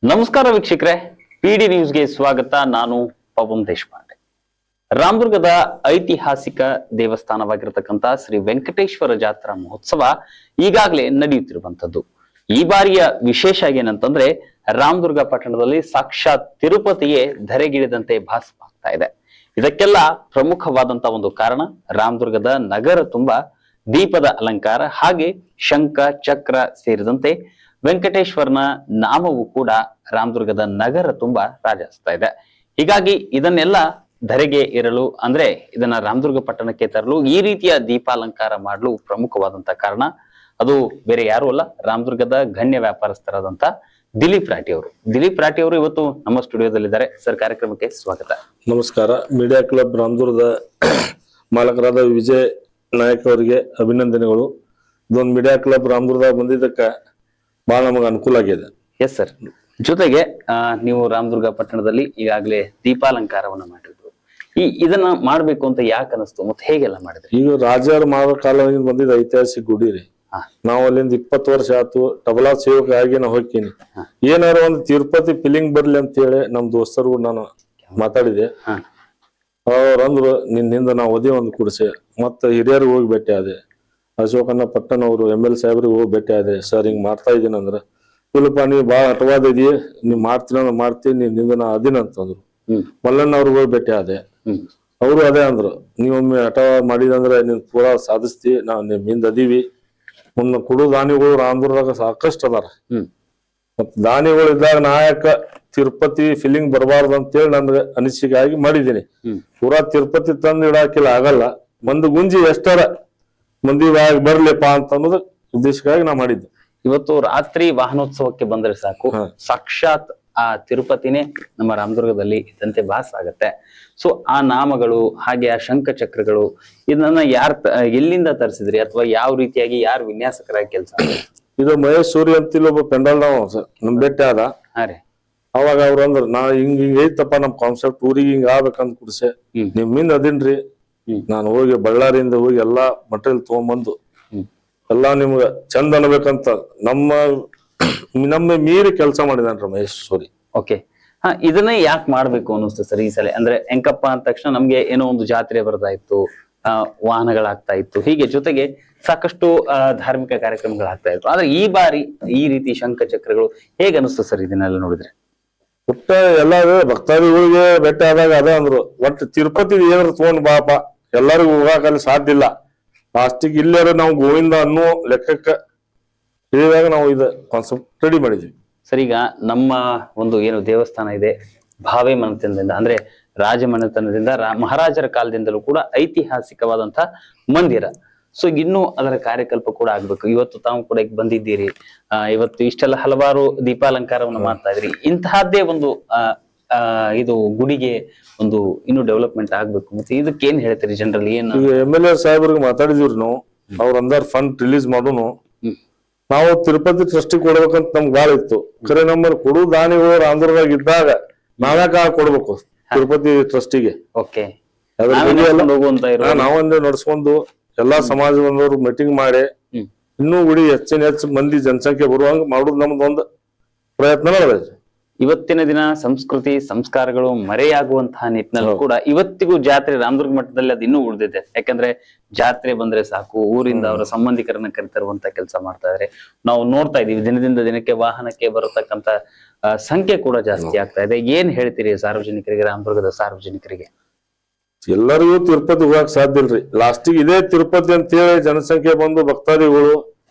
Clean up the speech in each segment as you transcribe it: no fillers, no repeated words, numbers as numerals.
ನಮಸ್ಕಾರ ವೀಕ್ಷಕರೇ, ಪಿಡಿ ನ್ಯೂಸ್ಗೆ ಸ್ವಾಗತ. ನಾನು ಪವನ್ ದೇಶಪಾಂಡೆ. ರಾಮದುರ್ಗದ ಐತಿಹಾಸಿಕ ದೇವಸ್ಥಾನವಾಗಿರತಕ್ಕಂತ ಶ್ರೀ ವೆಂಕಟೇಶ್ವರ ಜಾತ್ರಾ ಮಹೋತ್ಸವ ಈಗಾಗಲೇ ನಡೆಯುತ್ತಿರುವಂತದ್ದು. ಈ ಬಾರಿಯ ವಿಶೇಷ ಏನಂತಂದ್ರೆ ರಾಮದುರ್ಗ ಪಟ್ಟಣದಲ್ಲಿ ಸಾಕ್ಷಾತ್ ತಿರುಪತಿಯೇ ಧರೆಗಿಳಿದಂತೆ ಭಾಸವಾಗ್ತಾ ಇದೆ. ಇದಕ್ಕೆಲ್ಲ ಪ್ರಮುಖವಾದಂತ ಒಂದು ಕಾರಣ ರಾಮದುರ್ಗದ ನಗರ ತುಂಬಾ ದೀಪದ ಅಲಂಕಾರ, ಹಾಗೆ ಶಂಖ ಚಕ್ರ ಸೇರಿದಂತೆ ವೆಂಕಟೇಶ್ವರನ ನಾಮವು ಕೂಡ ರಾಮದುರ್ಗದ ನಗರ ತುಂಬಾ ರಾಜಿಸ್ತಾ ಇದೆ. ಹೀಗಾಗಿ ಇದನ್ನೆಲ್ಲ ಧರೆಗೆ ಇರಲು, ಅಂದ್ರೆ ಇದನ್ನ ರಾಮದುರ್ಗ ಪಟ್ಟಣಕ್ಕೆ ತರಲು ಈ ರೀತಿಯ ದೀಪಾಲಂಕಾರ ಮಾಡಲು ಪ್ರಮುಖವಾದಂತ ಕಾರಣ ಅದು ಬೇರೆ ಯಾರು ಅಲ್ಲ, ರಾಮದುರ್ಗದ ಗಣ್ಯ ವ್ಯಾಪಾರಸ್ಥರಾದಂತ ದಿಲೀಪ್ ರಾಠಿ ಅವರು. ದಿಲೀಪ್ ರಾಠಿ ಅವರು ಇವತ್ತು ನಮ್ಮ ಸ್ಟುಡಿಯೋದಲ್ಲಿದ್ದಾರೆ. ಸರ್, ಕಾರ್ಯಕ್ರಮಕ್ಕೆ ಸ್ವಾಗತ. ನಮಸ್ಕಾರ. ಮೀಡಿಯಾ ಕ್ಲಬ್ ರಾಮದುರ್ಗದ ಮಾಲಕರಾದ ವಿಜಯ್ ನಾಯಕ್ ಅವರಿಗೆ ಅಭಿನಂದನೆಗಳು. ಇದೊಂದು ಮೀಡಿಯಾ ಕ್ಲಬ್ ರಾಮದುರ್ಗದಾಗ ಬಂದಿದ್ದಕ್ಕೆ ಬಹಳ ನಮಗೆ ಅನುಕೂಲ ಆಗಿದೆ. Yes sir. ಜೊತೆಗೆ ನೀವು ರಾಮದುರ್ಗ ಪಟ್ಟಣದಲ್ಲಿ ಈಗಾಗಲೇ ದೀಪಾಲಂಕಾರವನ್ನ ಮಾಡಿದ್ರು. ಇದನ್ನ ಮಾಡ್ಬೇಕು ಅಂತ ಯಾಕೆ ಅನಿಸ್ತು ಮತ್ತೆ ಹೇಗೆಲ್ಲ ಮಾಡಿದ್ರಿ? ಈಗ ರಾಜರ ಮಾಡೋ ಕಾಲದಿಂದ ಬಂದಿದ್ದ ಐತಿಹಾಸಿಕ ಗುಡಿ ರೀ. ನಾವ್ ಅಲ್ಲಿಂದ 20 ವರ್ಷ ಆಯ್ತು ತಬಲಾ ಸೇವಕ ಆಗಿ ನಾ ಹೋಗ್ತೀನಿ. ಏನಾರ ಒಂದು ತಿರುಪತಿ ಫೀಲಿಂಗ್ ಬರ್ಲಿ ಅಂತ ಹೇಳಿ ನಮ್ ದೋಸ್ತರು ನಾನು ಮಾತಾಡಿದೆ. ಅವ್ರಂದ್ರು ನಿನ್ನಿಂದ ನಾವು ಓದಿ ಒಂದು ಕುಡಿಸೆ ಮತ್ತೆ ಹಿರಿಯರಿಗೆ ಹೋಗಿ ಭೇಟಿ ಆದೆ. ಅಶೋಕಣ್ಣ ಪಟ್ಟಣ ಅವರು ML ಸಾಹೇಬ್ರಿಗೆ ಹೋಗಿ ಭೇಟಿ ಆದೆ. ಸರ್ ಹಿಂಗ್ ಮಾಡ್ತಾ ಇದೀನಿ ಅಂದ್ರ, ಇಲ್ಲಪ್ಪ ನೀವ್ ಬಾಳ ಹಠವಾದ ಇದೀಯ, ನೀವ್ ಮಾಡ್ತೀನಿ ಅಂದ್ರೆ ಮಾಡ್ತೀನಿ, ನಿಂದ ನಾ ಅದಿನ ಅಂತಂದ್ರು. ಮಲ್ಲಣ್ಣ ಅವ್ರಿಗೆ ಹೋಗಿ ಭೇಟಿ ಆದೆ. ಅವರು ಅದೇ ಅಂದ್ರು, ನೀವೊಮ್ಮೆ ಹಠ ಮಾಡಿದಂದ್ರೆ ನೀನ್ ಪೂರಾ ಸಾಧಿಸ್ತಿ, ನಾವ್ ನಿಮ್ಮಿಂದ ಅದೀವಿ. ಮುನ್ನ ಕುಡು ದಾನಿಗಳು ರಾಮದುರ್ಗದಾಗ ಸಾಕಷ್ಟು ಅದಾರ. ಮತ್ ದಾನಿಗಳು ಇದ್ದಾಗ ನಾಯಕ ತಿರುಪತಿ ಫೀಲಿಂಗ್ ಬರಬಾರ್ದು ಅಂತೇಳಿ ನನ್ಗೆ ಅನಿಸಿಕೆ ಆಗಿ ಮಾಡಿದೀನಿ. ಪೂರಾ ತಿರುಪತಿ ತಂದು ಇಡಾಕಿಲ್ಲ, ಆಗಲ್ಲ. ಮಂದಿ ಗುಂಜಿ ಎಷ್ಟರ ಮಂದಿ ಬರ್ಲಿಪ್ಪ ಅಂತ ಅನ್ನೋದು ಉದ್ದೇಶಕ್ಕಾಗಿ ನಾ ಮಾಡಿದ್ದೆ. ಇವತ್ತು ರಾತ್ರಿ ವಾಹನೋತ್ಸವಕ್ಕೆ ಬಂದ್ರೆ ಸಾಕು, ಸಾಕ್ಷಾತ್ ಆ ತಿರುಪತಿನೇ ನಮ್ಮ ರಾಮದುರ್ಗದಲ್ಲಿ ಇದ್ದಂತೆ ಭಾಸ ಆಗತ್ತೆ. ಸೊ ಆ ನಾಮಗಳು ಹಾಗೆ ಆ ಶಂಖ ಚಕ್ರಗಳು ಇದನ್ನ ಎಲ್ಲಿಂದ ತರಿಸಿದ್ರಿ ಅಥವಾ ಯಾವ ರೀತಿಯಾಗಿ ಯಾರು ವಿನ್ಯಾಸಕರಾಗಿ ಕೆಲಸ? ಇದು ಮಹೇಶ್ ಸೂರಿ ಅಂತ ಒಬ್ಬ ಪೆಂಡಲ್ ನಾವು ನಮ್ ಭೇಟಿ ಆದ. ಅವಾಗ ಅವ್ರು ಅಂದ್ರ ನಾ ಹಿಂಗ್ ಐತಪ್ಪ ನಮ್ ಕಾನ್ಸೆಪ್ಟ್, ಊರಿಗೆ ಹಿಂಗ ಆಗ್ಬೇಕಂತ ಕುಡ್ಸೆ, ನಿಮ್ಮಿಂದ ಅದಿನ್ರಿ. ನಾನು ಹೋಗಿ ಬಳ್ಳಾರಿಯಿಂದ ಹೋಗಿ ಎಲ್ಲಾ ಮಟೀರಿಯಲ್ ತಗೊಂಡ್ಬಂದು ಎಲ್ಲಾ ನಿಮ್ಗ ಚಂದ ಅನ್ಬೇಕಂತ ನಮ್ಮ ಮೀರಿ ಕೆಲಸ ಮಾಡಿದಾನ್ರ ಮಹೇಶ್ ಸೂರಿ. ಓಕೆ. ಇದನ್ನೇ ಯಾಕೆ ಮಾಡ್ಬೇಕು ಅನ್ನಿಸ್ತು ಸರ್ ಈ ಸಲ? ಅಂದ್ರೆ ಎಂಕಪ್ಪ ಅಂದ ತಕ್ಷಣ ನಮ್ಗೆ ಏನೋ ಒಂದು ಜಾತ್ರೆ ಬರ್ತಾ ಇತ್ತು, ವಾಹನಗಳಾಗ್ತಾ ಇತ್ತು, ಹೀಗೆ ಜೊತೆಗೆ ಸಾಕಷ್ಟು ಧಾರ್ಮಿಕ ಕಾರ್ಯಕ್ರಮಗಳಾಗ್ತಾ ಇತ್ತು. ಆದ್ರೆ ಈ ಬಾರಿ ಈ ರೀತಿ ಶಂಖ ಚಕ್ರಗಳು ಹೇಗೆ ಅನಿಸ್ತು ಸರ್ ಇದನ್ನೆಲ್ಲ ನೋಡಿದ್ರೆ? ಒಟ್ಟ ಎಲ್ಲಾ ಭಕ್ತಾದಿಗಳಿಗೆ ಭೇಟಿ ಆದಾಗ ಅದ ಅಂದ್ರು, ಒಟ್ಟು ತಿರುಪತಿ ಏನಾರು ತಗೊಂಡ್ ಬಾಪ, ಎಲ್ಲರಿಗೂ ಹೋಗಾಕಲ್ಲಿ ಸಾಧ್ಯ ಇಲ್ಲ, ಲಾಸ್ಟಿಗೆ ಇಲ್ಲಾರ ನಾವು ಗೋವಿಂದ ಅನ್ನೋ ಲೆಕ್ಕಕ್ಕೆ ಹೇಳಿದಾಗ ನಾವು ಇದು ಕಾನ್ಸೆಪ್ಟ್ ರೆಡಿ ಮಾಡಿದ್ವಿ. ಸರ್, ಈಗ ನಮ್ಮ ಒಂದು ಏನು ದೇವಸ್ಥಾನ ಇದೆ ಭಾವೆ ಮನೆತನದಿಂದ, ಅಂದ್ರೆ ರಾಜ ಮನೆತನದಿಂದ ಮಹಾರಾಜರ ಕಾಲದಿಂದಲೂ ಕೂಡ ಐತಿಹಾಸಿಕವಾದಂತಹ ಮಂದಿರ. ಸೊ ಇನ್ನೂ ಅದರ ಕಾರ್ಯಕಲ್ಪ ಕೂಡ ಆಗ್ಬೇಕು. ಇವತ್ತು ತಾವು ಕೂಡ ಬಂದಿದ್ದೀರಿ, ಇವತ್ತು ಇಷ್ಟೆಲ್ಲ ಹಲವಾರು ದೀಪಾಲಂಕಾರವನ್ನು ಮಾಡ್ತಾ ಇದ್ರಿ. ಇಂತಹದ್ದೇ ಒಂದು ಇದು ಗುಡಿಗೆ ಒಂದು ಇನ್ನೂ ಡೆವಲಪ್ಮೆಂಟ್ ಆಗ್ಬೇಕು. ಮತ್ತೆ ಇದಕ್ಕೆ ಏನ್ ಹೇಳ್ತೀರಿ ಜನರಲ್? ಏನ್ MLA ಸಾಹೇಬ್ರಿಗೆ ಮಾತಾಡಿದಿವ್ರಿ ನಾವು, ಅವ್ರ ಅಂದಾರ ಫಂಡ್ ರಿಲೀಸ್ ಮಾಡೋನು, ನಾವು ತಿರುಪತಿ ಟ್ರಸ್ಟಿಗೆ ಕೊಡ್ಬೇಕಂತ ನಮ್ಗೆ ಬಾಳ ಇತ್ತು. ಖರೆ ನಮ್ಮಲ್ಲಿ ಕೊಡು ದಾನಿಗಳು ರಾಮದುರ್ಗದಾಗ ಇದ್ದಾಗ ನಾವ್ಯಾಕ ಕೊಡ್ಬೇಕು ತಿರುಪತಿ ಟ್ರಸ್ಟಿಗೆ? ಓಕೆ. ನಾವೊಂದೇ ನಡ್ಸ್ಕೊಂಡು ಎಲ್ಲಾ ಸಮಾಜ ಬಂದವರು ಮೀಟಿಂಗ್ ಮಾಡಿ ಇನ್ನೂ ಗುಡಿ ಹೆಚ್ಚು ಮಂದಿ ಜನಸಂಖ್ಯೆ ಬರುವಂಗ ಮಾಡೋದು ನಮ್ದೊಂದು ಪ್ರಯತ್ನ ನಡೆದೈತಿ. ಇವತ್ತಿನ ದಿನ ಸಂಸ್ಕೃತಿ ಸಂಸ್ಕಾರಗಳು ಮರೆಯಾಗುವಂತಹ ನಿಟ್ಟಿನಲ್ಲಿ ಕೂಡ ಇವತ್ತಿಗೂ ಜಾತ್ರೆ ರಾಮದುರ್ಗ ಮಟ್ಟದಲ್ಲಿ ಅದು ಇನ್ನೂ ಉಳಿದಿದೆ. ಯಾಕಂದ್ರೆ ಜಾತ್ರೆ ಬಂದ್ರೆ ಸಾಕು ಊರಿಂದ ಅವರ ಸಂಬಂಧಿಕರನ್ನ ಕರೆತರುವಂತ ಕೆಲಸ ಮಾಡ್ತಾ ಇದಾರೆ. ನಾವು ನೋಡ್ತಾ ಇದೀವಿ ದಿನದಿಂದ ದಿನಕ್ಕೆ ವಾಹನಕ್ಕೆ ಬರತಕ್ಕಂತ ಸಂಖ್ಯೆ ಕೂಡ ಜಾಸ್ತಿ ಆಗ್ತಾ ಇದೆ. ಏನ್ ಹೇಳ್ತೀರಿ ಸಾರ್ವಜನಿಕರಿಗೆ, ರಾಮದುರ್ಗದ ಸಾರ್ವಜನಿಕರಿಗೆ? ಎಲ್ಲರಿಗೂ ತಿರುಪತಿ ಹೋಗಕ್ ಸಾಧ್ಯ ಇಲ್ರಿ. ಲಾಸ್ಟಿಗೆ ಇದೇ ತಿರುಪತಿ ಅಂತ ಹೇಳಿ ಜನಸಂಖ್ಯೆ ಬಂದು ಭಕ್ತಾದಿಗಳು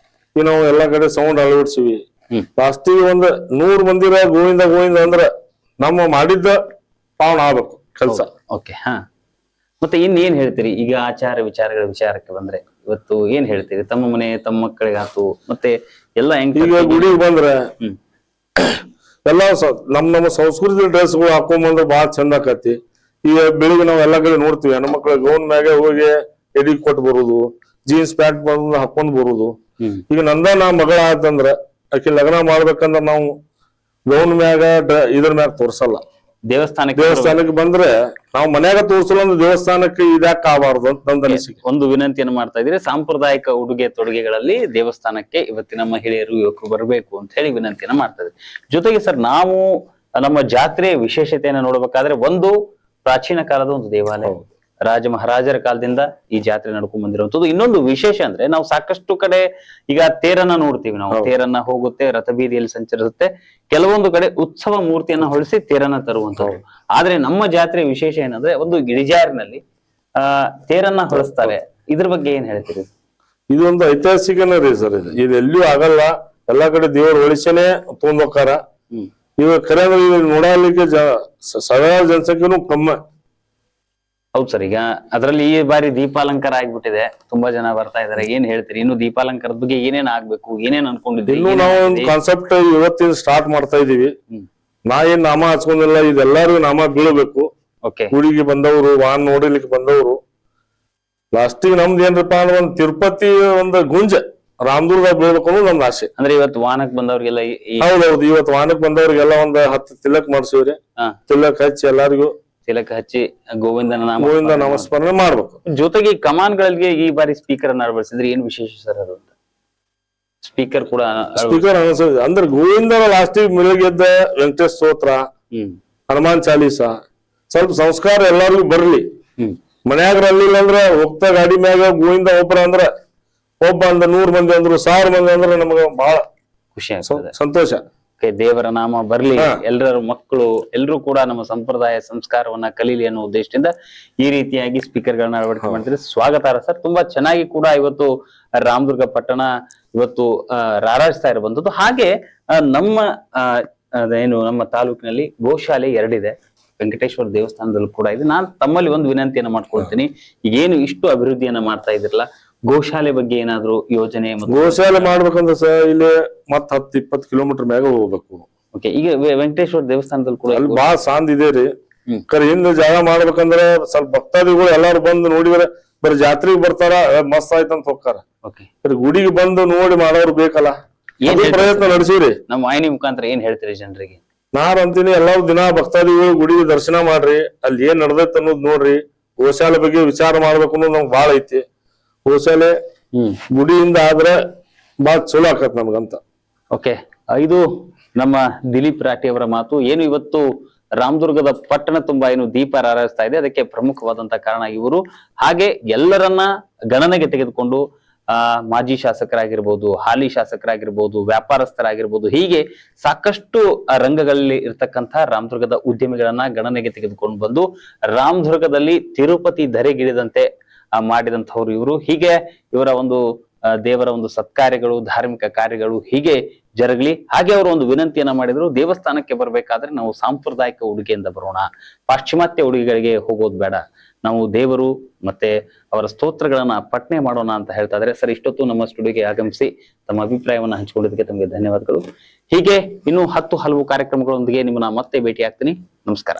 ನಾವು ಎಲ್ಲಾ ಕಡೆ ಸೌಂಡ್ ಅಳವಡಿಸಿವಿ. ಲಾಸ್ಟಿಗೆ 100 ಮಂದಿರ ಗೋವಿಂದ ಗೋವಿಂದ ಅಂದ್ರ ನಮ್ಮ ಮಾಡಿದ್ದ ಪಾವನ ಆಗ್ಬೇಕು ಕೆಲ್ಸ. ಓಕೆ. ಮತ್ತೆ ಇನ್ನೇನ್ ಹೇಳ್ತೀರಿ ಈಗ ಆಚಾರ ವಿಚಾರಗಳ ವಿಚಾರಕ್ಕೆ ಬಂದ್ರೆ ಇವತ್ತು ಏನ್ ಹೇಳ್ತೀರಿ? ತಮ್ಮ ಮನೆ ತಮ್ಮ ಮಕ್ಕಳಿಗಾತು ಮತ್ತೆ ಎಲ್ಲ ಈಗ ಗುಡಿಗೆ ಬಂದ್ರೆ ಎಲ್ಲ ನಮ್ಮ ಸಂಸ್ಕೃತಿ ಡ್ರೆಸ್ಗಳು ಹಾಕೊಂಬಂದ್ರೆ ಬಾಳ ಚಂದ ಆಕತಿ. ಈಗ ಬೆಳಿಗ್ಗೆ ನಾವ್ ಎಲ್ಲಾ ಕಡೆ ನೋಡ್ತೀವಿ, ಹೆಣ್ಮಕ್ಳ ಗೌನ್ ಮ್ಯಾಗೆ ಹೋಗಿ ಎಡಿ ಕೊಟ್ಟು ಬರುದು, ಜೀನ್ಸ್ ಪ್ಯಾಂಟ್ ಬಂದು ಹಾಕೊಂಡ್ ಬರುದು. ಈಗ ನಾ ಮಗಳ ಆತಂದ್ರ ಆಕಿ ಲಗ್ನ ಮಾಡ್ಬೇಕಂದ್ರ ನಾವು ಗೌನ್ ಮ್ಯಾಗ ಇದ್ರ ಮ್ಯಾಗ ತೋರ್ಸಲ್ಲ, ದೇವಸ್ಥಾನಕ್ಕೆ ಬಂದ್ರೆ ನಾವು ಮನ್ಯಾಗ ತೋರ್ಸಲ್ಲ ಒಂದು ದೇವಸ್ಥಾನಕ್ಕೆ ಇದಾಕ ಆಗಬಾರ್ದು ಅಂತ ನಂದು ಅನಿಸಿಕೆ. ಒಂದು ವಿನಂತಿಯನ್ನು ಮಾಡ್ತಾ ಇದ್ರೆ ಸಾಂಪ್ರದಾಯಿಕ ಉಡುಗೆ ತೊಡುಗೆಗಳಲ್ಲಿ ದೇವಸ್ಥಾನಕ್ಕೆ ಇವತ್ತಿನ ಮಹಿಳೆಯರು ಯುವಕರು ಬರಬೇಕು ಅಂತ ಹೇಳಿ ವಿನಂತಿಯನ್ನ ಮಾಡ್ತಾ ಇದ್ವಿ. ಜೊತೆಗೆ ಸರ್, ನಾವು ನಮ್ಮ ಜಾತ್ರೆಯ ವಿಶೇಷತೆಯನ್ನು ನೋಡ್ಬೇಕಾದ್ರೆ ಒಂದು ಪ್ರಾಚೀನ ಕಾಲದ ಒಂದು ದೇವಾಲಯ, ರಾಜ ಮಹಾರಾಜರ ಕಾಲದಿಂದ ಈ ಜಾತ್ರೆ ನಡ್ಕೊಂಡ್ ಬಂದಿರುವಂತದ್ದು. ಇನ್ನೊಂದು ವಿಶೇಷ ಅಂದ್ರೆ ನಾವು ಸಾಕಷ್ಟು ಕಡೆ ಈಗ ತೇರನ್ನ ನೋಡ್ತೀವಿ, ನಾವು ತೇರನ್ನ ಹೋಗುತ್ತೆ, ರಥಬೀದಿಯಲ್ಲಿ ಸಂಚರಿಸುತ್ತೆ, ಕೆಲವೊಂದು ಕಡೆ ಉತ್ಸವ ಮೂರ್ತಿಯನ್ನ ಹೊಳಿಸಿ ತೇರನ್ನ ತರುವಂತದ್ದು. ಆದ್ರೆ ನಮ್ಮ ಜಾತ್ರೆ ವಿಶೇಷ ಏನಂದ್ರೆ ಒಂದು ಗಿರಿಜಾರಿನಲ್ಲಿ ತೇರನ್ನ ಹೊಳಿಸ್ತಾರೆ. ಇದ್ರ ಬಗ್ಗೆ ಏನ್ ಹೇಳ್ತೀರಿ? ಇದೊಂದು ಐತಿಹಾಸಿಕನೇ ರೀ ಸರ್. ಇದು ಎಲ್ಲಿಯೂ ಆಗಲ್ಲ, ಎಲ್ಲಾ ಕಡೆ ದೇವರು ಹೊಳಿಸೇನೆ ತೊಗೊಂಡೋಕಾರ. ಇವಾಗ ಕರೆ ನೋಡಲಿಕ್ಕೆ ಸಾವಿರಾರು ಜನಸಂಖ್ಯೆನೂ ಕಮ್ಮಿ. ಹೌದು ಸರ್, ಈಗ ಅದರಲ್ಲಿ ಈ ಬಾರಿ ದೀಪಾಲಂಕಾರ ಆಗ್ಬಿಟ್ಟಿದೆ, ತುಂಬಾ ಜನ ಬರ್ತಾ ಇದಾರೆ. ಏನ್ ಹೇಳ್ತೀರಿ? ಇನ್ನು ದೀಪಾಲಂಕಾರದ ಬಗ್ಗೆ ಏನೇನ್ ಆಗ್ಬೇಕು, ಏನೇನ್ ಅನ್ಕೊಂಡಿದ್ದೀವಿ? ಇನ್ನು ನಾವು ಒಂದು ಕಾನ್ಸೆಪ್ಟ್ ಇವತ್ತಿನ ಸ್ಟಾರ್ಟ್ ಮಾಡ್ತಾ ಇದೀವಿ. ನಾ ಏನ್ ನಾಮ ಹಚ್ಕೊಂಡಿಲ್ಲ, ಇದೆಲ್ಲಾರು ನಾಮ ಬೀಳಬೇಕು. ಗುಡಿಗೆ ಬಂದವರು, ವಾಹನ ನೋಡಲಿಕ್ಕೆ ಬಂದವರು, ಲಾಸ್ಟಿಗೆ ನಮ್ದು ಏನ್ರಪ್ಪ ಅಂದ್ರೆ ಒಂದು ತಿರುಪತಿ ಒಂದು ಗುಂಜ ರಾಮದುರ್ಗ ಬೀಳ್ಬೇಕು ಅನ್ನೋದು ನಮ್ದು ಆಸೆ. ಅಂದ್ರೆ ಇವತ್ತು ವಾಹನಕ್ಕೆ ಬಂದವ್ರಿಗೆಲ್ಲ ಹೌದೌದು, ಇವತ್ತು ವಾಹನಕ್ಕೆ ಬಂದವ್ರಿಗೆಲ್ಲ ಒಂದ್ 10 ತಿಲಕ್ ಮಾಡ್ಸಿವ್ರಿ. ತಿಲಕ್ ಹಚ್ಚಿ ಎಲ್ಲಾರಿಗೂ ತಿಲಕ ಹಚ್ಚಿ ಗೋವಿಂದನ ನಾಮಸ್ಮರಣೆ ಮಾಡ್ಬೇಕು. ಜೊತೆಗೆ ಕಮಾನ್ಗಳಿಗೆ ಈ ಬಾರಿ ಸ್ಪೀಕರ್ ಅನ್ನ ಅಳವಡಿಸಿದ್ರೆ ಏನ್ ವಿಶೇಷ ಸರ್? ಅದು ಸ್ಪೀಕರ್ ಕೂಡ ಅಂದ್ರೆ ಗೋವಿಂದನ ಲಾಸ್ಟಿಗೆ ಮಿಲಗೆದ್ದ ವೆಂಕಟೇಶ್ ಸ್ತೋತ್ರ, ಹನುಮಾನ್ ಚಾಲೀಸ, ಸ್ವಲ್ಪ ಸಂಸ್ಕಾರ ಎಲ್ಲಾರಿಗೂ ಬರ್ಲಿ. ಮನ್ಯಾಗ ಅಲ್ಲಿಲ್ಲ ಅಂದ್ರೆ ಹೋಗ್ತಾ ಗಾಡಿ ಮ್ಯಾಗ ಗೋವಿಂದ ಒಬ್ಬರ ಅಂದ್ರ ಒಬ್ಬ ಅಂದ 100 ಮಂದಿ ಅಂದ್ರು 1000 ಮಂದಿ ಅಂದ್ರೆ ನಮಗ ಬಹಳ ಖುಷಿ ಆಗ್ತದೆ, ಸಂತೋಷ. ದೇವರ ನಾಮ ಬರ್ಲಿ, ಎಲ್ಲರ ಮಕ್ಕಳು ಎಲ್ಲರೂ ಕೂಡ ನಮ್ಮ ಸಂಪ್ರದಾಯ ಸಂಸ್ಕಾರವನ್ನ ಕಲೀಲಿ ಅನ್ನೋ ಉದ್ದೇಶದಿಂದ ಈ ರೀತಿಯಾಗಿ ಸ್ಪೀಕರ್ ಗಳನ್ನ ಅಳವಡಿಕೆ ಮಾಡ್ತಿದ್ರೆ ಸ್ವಾಗತಾರ್ಹ ಸರ್. ತುಂಬಾ ಚೆನ್ನಾಗಿ ಕೂಡ ಇವತ್ತು ರಾಮದುರ್ಗ ಪಟ್ಟಣ ಇವತ್ತು ರಾರಾಜಿಸ್ತಾ ಇರುವಂತದ್ದು. ಹಾಗೆ ನಮ್ಮ ಏನು ನಮ್ಮ ತಾಲೂಕಿನಲ್ಲಿ ಗೋಶಾಲೆ 2 ಇದೆ, ವೆಂಕಟೇಶ್ವರ ದೇವಸ್ಥಾನದಲ್ಲೂ ಕೂಡ ಇದೆ. ನಾನು ತಮ್ಮಲ್ಲಿ ಒಂದು ವಿನಂತಿಯನ್ನ ಮಾಡ್ಕೊಳ್ತೀನಿ, ಈಗೇನು ಇಷ್ಟು ಅಭಿವೃದ್ಧಿಯನ್ನ ಮಾಡ್ತಾ ಇದ್ರಲ್ಲ, ಗೋಶಾಲೆ ಬಗ್ಗೆ ಏನಾದ್ರು ಯೋಜನೆ? ಗೋಶಾಲೆ ಮಾಡ್ಬೇಕಂದ್ರೆ ಸರ್ ಇಲ್ಲಿ ಮತ್ 10-20 ಕಿಲೋಮೀಟರ್ ಮ್ಯಾಗ ಹೋಗ್ಬೇಕು. ಓಕೆ, ಈಗ ವೆಂಕಟೇಶ್ವರ ದೇವಸ್ಥಾನದಲ್ಲಿ ಕೂಡ ಅಲ್ಲಿ ಬಾಳ ಸಾಂದ್ ಇದೆ ರೀ. ಹಿಂದ ಜಾಗ ಮಾಡ್ಬೇಕಂದ್ರೆ ಸ್ವಲ್ಪ ಭಕ್ತಾದಿಗಳು ಎಲ್ಲಾರು ಬಂದು ನೋಡಿದ್ರೆ ಬರೀ ಜಾತ್ರೆಗೆ ಬರ್ತಾರ, ಮಸ್ತ್ ಆಯ್ತಂತ ಹೋಗ್ತಾರ. ಗುಡಿಗೆ ಬಂದು ನೋಡಿ ಮಾಡೋರು ಬೇಕಲ್ಲ, ಏನ್ ಪ್ರಯತ್ನ ನಡೆಸಿವ್ರಿ. ನಮ್ಮ ವಾಹಿನಿ ಮುಖಾಂತರ ಏನ್ ಹೇಳ್ತೀರಿ ಜನರಿಗೆ? ನಾನ್ ಅಂತೀನಿ, ಎಲ್ಲಾರು ದಿನ ಭಕ್ತಾದಿಗಳು ಗುಡಿಗೆ ದರ್ಶನ ಮಾಡ್ರಿ, ಅಲ್ಲಿ ಏನ್ ನಡ್ದೈತ್ ಅನ್ನೋದು ನೋಡ್ರಿ. ಗೋಶಾಲೆ ಬಗ್ಗೆ ವಿಚಾರ ಮಾಡ್ಬೇಕು ಅನ್ನೋದು ನಮ್ಗೆ ಬಾಳ ಐತಿ. ಗೋಶಾಲೆ ಗುಡಿಯಿಂದ ಆದ್ರೆ ಬಾಳ ಚಲೋ ಆಕತ್ ನಮ್ಗಂತ. ಓಕೆ, ಇದು ನಮ್ಮ ದಿಲೀಪ್ ರಾಠಿ ಅವರ ಮಾತು. ಏನು ಇವತ್ತು ರಾಮದುರ್ಗದ ಪಟ್ಟಣ ತುಂಬಾ ಏನು ದೀಪ ರಾರಾಜಿಸ್ತಾ ಇದೆ, ಅದಕ್ಕೆ ಪ್ರಮುಖವಾದಂತ ಕಾರಣ ಇವರು. ಹಾಗೆ ಎಲ್ಲರನ್ನ ಗಣನೆಗೆ ತೆಗೆದುಕೊಂಡು ಮಾಜಿ ಶಾಸಕರಾಗಿರ್ಬೋದು, ಹಾಲಿ ಶಾಸಕರಾಗಿರ್ಬೋದು, ವ್ಯಾಪಾರಸ್ಥರಾಗಿರ್ಬೋದು, ಹೀಗೆ ಸಾಕಷ್ಟು ರಂಗಗಳಲ್ಲಿ ಇರ್ತಕ್ಕಂಥ ರಾಮದುರ್ಗದ ಉದ್ಯಮಿಗಳನ್ನ ಗಣನೆಗೆ ತೆಗೆದುಕೊಂಡು ಬಂದು ರಾಮದುರ್ಗದಲ್ಲಿ ತಿರುಪತಿ ಧರೆಗಿಳಿದಂತೆ ಮಾಡಿದಂಥವ್ರು ಇವರು. ಹೀಗೆ ಇವರ ಒಂದು ದೇವರ ಒಂದು ಸತ್ಕಾರ್ಯಗಳು, ಧಾರ್ಮಿಕ ಕಾರ್ಯಗಳು ಹೀಗೆ ಜರಗಲಿ. ಹಾಗೆ ಅವರು ಒಂದು ವಿನಂತಿಯನ್ನ ಮಾಡಿದ್ರು, ದೇವಸ್ಥಾನಕ್ಕೆ ಬರ್ಬೇಕಾದ್ರೆ ನಾವು ಸಾಂಪ್ರದಾಯಿಕ ಉಡುಗೆಯಿಂದ ಬರೋಣ, ಪಾಶ್ಚಿಮಾತ್ಯ ಉಡುಗೆಗಳಿಗೆ ಹೋಗೋದು ಬೇಡ, ನಾವು ದೇವರು ಮತ್ತೆ ಅವರ ಸ್ತೋತ್ರಗಳನ್ನ ಪಠನೆ ಮಾಡೋಣ ಅಂತ ಹೇಳ್ತಾ ಇದ್ದಾರೆ. ಸರ್, ಇಷ್ಟೊತ್ತು ನಮ್ಮ ಸ್ಟುಡಿಯೋಗೆ ಆಗಮಿಸಿ ತಮ್ಮ ಅಭಿಪ್ರಾಯವನ್ನ ಹಂಚಿಕೊಂಡಿದ್ದಕ್ಕೆ ತಮಗೆ ಧನ್ಯವಾದಗಳು. ಹೀಗೆ ಇನ್ನೂ 10 ಹಲವು ಕಾರ್ಯಕ್ರಮಗಳೊಂದಿಗೆ ನಿಮ್ಮನ್ನ ಮತ್ತೆ ಭೇಟಿ ಆಗ್ತೀನಿ. ನಮಸ್ಕಾರ.